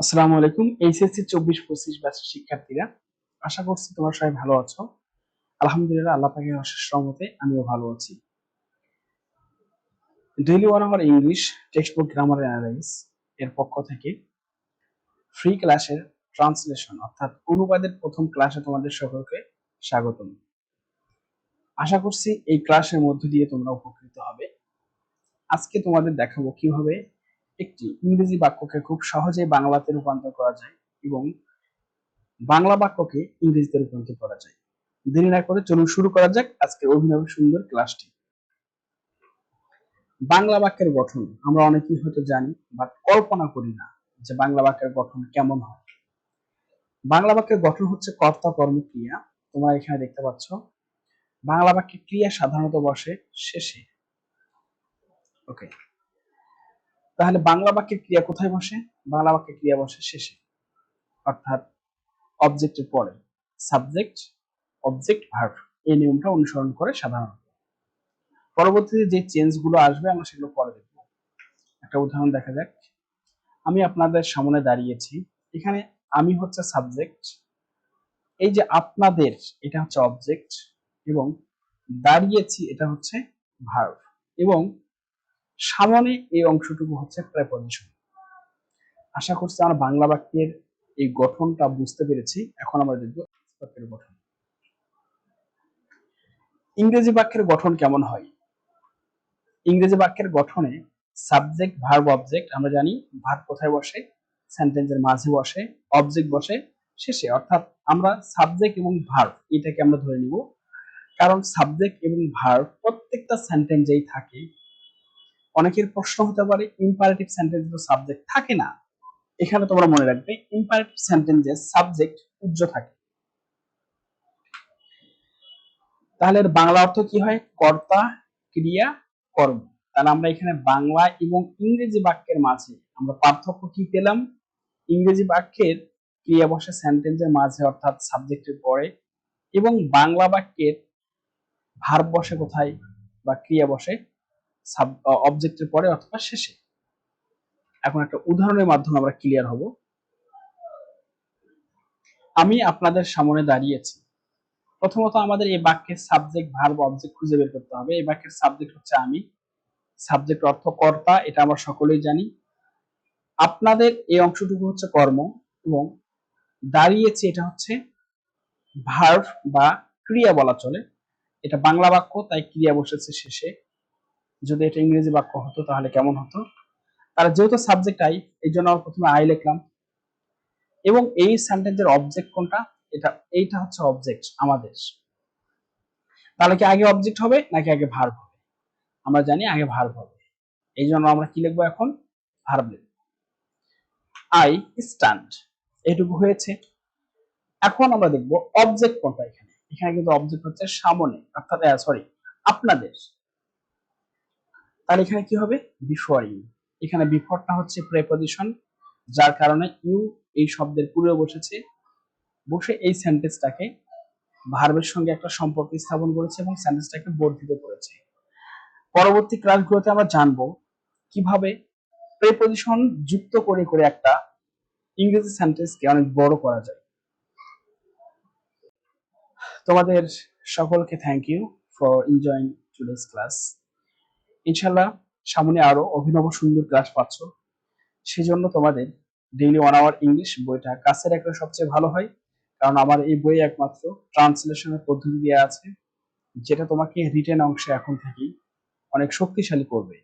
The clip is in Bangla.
আসসালামু আলাইকুম। এইচএসসি 24-25 ব্যাচের শিক্ষার্থীরা, আশা করছি তোমরা সবাই ভালো আছো। আলহামদুলিল্লাহ, আল্লাহ পাকের অশেষ রহমতে আমিও ভালো আছি। Daily 1 our English text book grammar analyse এর পক্ষ থেকে ফ্রি ক্লাসের ট্রান্সলেশন অর্থাৎ অনুবাদের প্রথম ক্লাসে তোমাদের সকলকে স্বাগতম। আশা করছি এই ক্লাসের মধ্য দিয়ে তোমরা উপকৃত হবে। আজকে তোমাদের দেখাবো কিভাবে একটি ইংরেজি বাক্যকে খুব সহজে বাংলাতে রূপান্তর করা যায় এবং বাংলা বাক্যকে ইংরেজিতে রূপান্তর করা যায়। দেরি না করে চলুন শুরু করা যাক আজকের অভিনব সুন্দর ক্লাসটি। বাংলা বাক্যের গঠন আমরা অনেকেই হয়তো জানি, বাট কল্পনা করি না যে বাংলা বাক্যের গঠন কেমন হয়। বাংলা বাক্যের গঠন হচ্ছে কর্তা কর্ম ক্রিয়া। তোমরা এখানে দেখতে পাচ্ছ বাংলা বাক্যে ক্রিয়া সাধারণত বসে শেষে। ওকে, তাহলে বাংলা বাক্যের ক্রিয়া কোথায় বসে? বাংলা বাক্যের ক্রিয়া বসে শেষে, অর্থাৎ অবজেক্টের পরে। সাবজেক্ট, অবজেক্ট, ভার্ব এই নিয়মটা অনুসরণ করে সাধারণত। পরবর্তীতে যে চেঞ্জ গুলো আসবে আমরা সেগুলো পরে দেখব। একটা উদাহরণ দেখা যাক। আমি আপনাদের সামনে দাঁড়িয়েছি, এখানে আমি হচ্ছে সাবজেক্ট, এই যে আপনাদের এটা হচ্ছে অবজেক্ট এবং দাঁড়িয়েছি এটা হচ্ছে ভার্ব এবং সামনে এই অংশটুকু হচ্ছে প্রেপোজিশন। আশা করছি আমরা বাংলা বাক্যের এই গঠনটা বুঝতে পেরেছি। এখন আমরা দেখব বাক্যের গঠন। ইংরেজি বাক্যের গঠন কেমন হয়? ইংরেজি বাক্যের গঠনে সাবজেক্ট, ভার্ব, অবজেক্ট আমরা জানি। ভার্ব কোথায় বসে? সেন্টেন্সের মাঝে বসে। অবজেক্ট বসে শেষে, অর্থাৎ আমরা সাবজেক্ট এবং ভার্ব এটাকে আমরা ধরে নিব, কারণ সাবজেক্ট এবং ভার্ব প্রত্যেকটা সেন্টেন্সেই থাকে। অনেকের প্রশ্ন হতে পারে ইম্পারেটিভ সেন্টেন্সে তো সাবজেক্ট থাকে না। এখানে তোমরা মনে রাখবে ইম্পারেটিভ সেন্টেন্সে সাবজেক্ট উজ্জ্ব থাকে। তাহলে এর বাংলা অর্থ কি হয়? কর্তা, ক্রিয়া, কর্ম। তাহলে আমরা এখানে বাংলা এবং ইংরেজি বাক্যের মাঝে আমরা পার্থক্য কি পেলাম? ইংরেজি বাক্যের ক্রিয়া বসে সেন্টেন্সের মাঝে অর্থাৎ সাবজেক্টের পরে, এবং বাংলা বাক্যের ভার্ব বসে কোথায় বা ক্রিয়া বসে অবজেক্টের পরে অথবা শেষে। এখন একটা উদাহরণের মাধ্যমে আমরা ক্লিয়ার হব। আমি আপনাদের সামনে দাঁড়িয়েছি। প্রথমত আমাদের এই বাক্যের সাবজেক্ট, ভার্ব, অবজেক্ট খুঁজে বের করতে হবে। এই বাক্যের সাবজেক্ট হচ্ছে আমি, সাবজেক্ট অর্থ কর্তা, এটা আমরা সকলেই জানি। আপনাদের এই অংশটুকু হচ্ছে কর্ম এবং দাঁড়িয়েছে এটা হচ্ছে ভার্ব বা ক্রিয়া বলা চলে। এটা বাংলা বাক্য তাই ক্রিয়া বসেছে শেষে। যদি এটা ইংরেজি বাক্য হতো তাহলে কেমন হতো? তাহলে যেহেতু সাবজেক্ট আই, এই জন্য প্রথমে আই লিখলাম এবং এই সেন্টেন্সের অবজেক্ট কোনটা? এইটা হচ্ছে অবজেক্ট আমাদের। তাহলে কি আগে অবজেক্ট হবে নাকি আগে ভার্ব হবে? আমরা জানি আগে ভার্ব হবে, এই জন্য আমরা কি লিখবো এখন? ভার্ব লিখবো। আই স্ট্যান্ড, এটুকু হয়েছে। এখন আমরা দেখব অবজেক্ট কোনটা। এখানে এখানে কিন্তু অবজেক্ট হচ্ছে সামনে, অর্থাৎ সরি আপনাদের। তাহলে এখানে কি হবে? Before you. এখানে বিফোরটা হচ্ছে প্রেপোজিশন, যার কারণে ইউ এই শব্দের পূর্বে বসেছে, বসে এই সেন্টেন্সটাকে ভার্বের সঙ্গে একটা সম্পর্ক স্থাপন করেছে এবং সেন্টেন্সটাকে বর্ধিত করেছে। পরবর্তী ক্লাসগুলোতে আমরা জানবো কিভাবে প্রেপোজিশন যুক্ত করে করে একটা ইংরেজি সেন্টেন্সকে অনেক বড় করা যায়। তোমাদের সকলকে thank you for enjoying today's class. ইনশাআল্লাহ সামনে আরো অভিনব সুন্দর ক্লাস পাচ্ছ, সেজন্য তোমাদের ডেইলি 1 আওয়ার ইংলিশ বইটা কাছে রাখলে সবচেয়ে ভালো হয়, কারণ আমার এই বই একমাত্র ট্রান্সলেশনের পদ্ধতি দেওয়া আছে, যেটা তোমাকে রিটেন অংশে এখন থেকেই অনেক শক্তিশালী করবে।